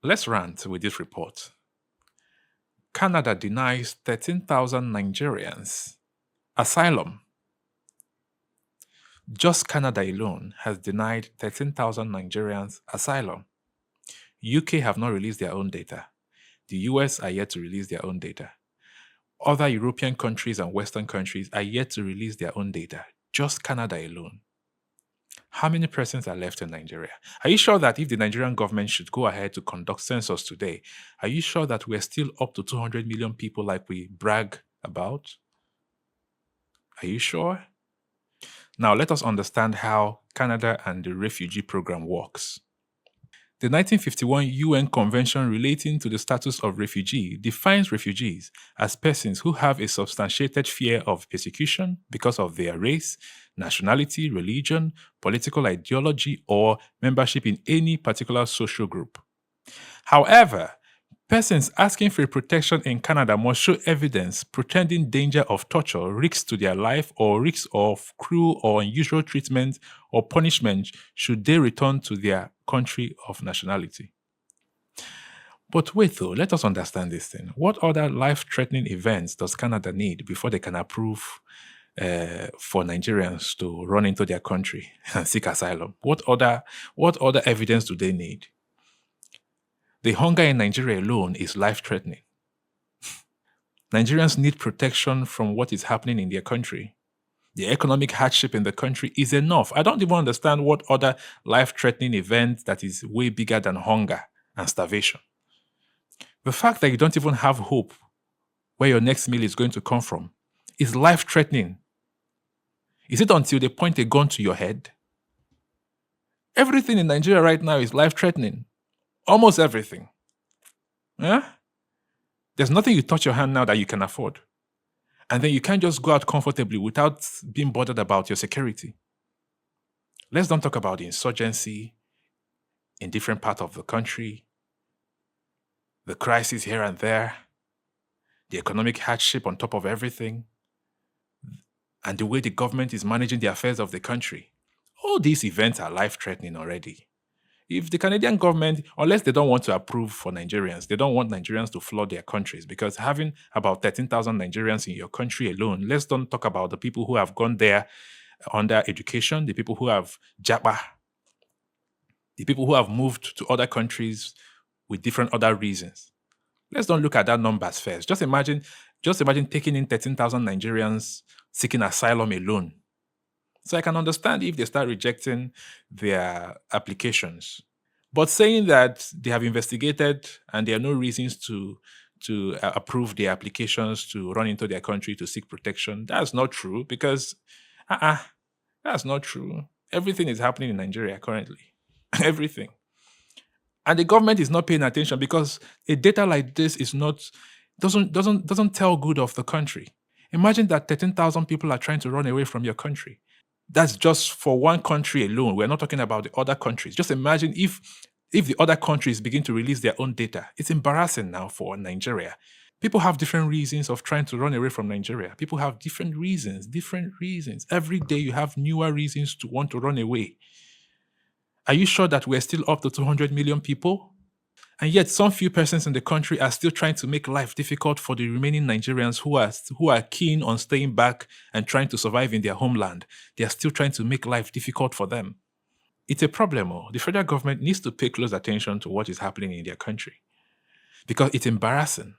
Let's rant with this report. Canada denies 13,000 Nigerians asylum. Just Canada alone has denied 13,000 Nigerians asylum. UK have not released their own data. The US are yet to release their own data. Other European countries and Western countries are yet to release their own data. Just Canada alone. How many persons are left in Nigeria? Are you sure that if the Nigerian government should go ahead to conduct census today, are you sure that we're still up to 200 million people like we brag about? Are you sure? Now, let us understand how Canada and the refugee program works. The 1951 UN Convention relating to the status of refugee defines refugees as persons who have a substantiated fear of persecution because of their race, nationality, religion, political ideology, or membership in any particular social group. However, persons asking for protection in Canada must show evidence pretending danger of torture, risks to their life, or risks of cruel or unusual treatment or punishment should they return to their country of nationality. But wait though, let us understand this thing. What other life-threatening events does Canada need before they can approve for Nigerians to run into their country and seek asylum? What other evidence do they need? The hunger in Nigeria alone is life-threatening. Nigerians need protection from what is happening in their country. The economic hardship in the country is enough. I don't even understand what other life-threatening event that is way bigger than hunger and starvation. The fact that you don't even have hope where your next meal is going to come from is life-threatening. Is it until they point a gun to your head? Everything in Nigeria right now is life-threatening. Almost everything. Yeah? There's nothing you touch your hand now that you can afford. And then you can't just go out comfortably without being bothered about your security. Let's don't talk about the insurgency in different parts of the country, the crisis here and there, the economic hardship on top of everything, and the way the government is managing the affairs of the country. All these events are life-threatening already. If the Canadian government, unless they don't want to approve for Nigerians, they don't want Nigerians to flood their countries, because having about 13,000 Nigerians in your country alone, let's don't talk about the people who have gone there under education, the people who have japa, the people who have moved to other countries with different other reasons. Let's don't look at that numbers first. Just imagine taking in 13,000 Nigerians seeking asylum alone. So I can understand if they start rejecting their applications. But saying that they have investigated and there are no reasons to approve their applications to run into their country to seek protection, that's not true, because that's not true. Everything is happening in Nigeria currently. Everything. And the government is not paying attention because a data like this doesn't tell good of the country. Imagine that 13,000 people are trying to run away from your country. That's just for one country alone. We're not talking about the other countries. Just imagine if the other countries begin to release their own data. It's embarrassing now for Nigeria. People have different reasons of trying to run away from Nigeria. People have different reasons. Every day you have newer reasons to want to run away. Are you sure that we're still up to 200 million people? And yet some few persons in the country are still trying to make life difficult for the remaining Nigerians who are keen on staying back and trying to survive in their homeland. They are still trying to make life difficult for them. It's a problem. The federal government needs to pay close attention to what is happening in their country, because it's embarrassing.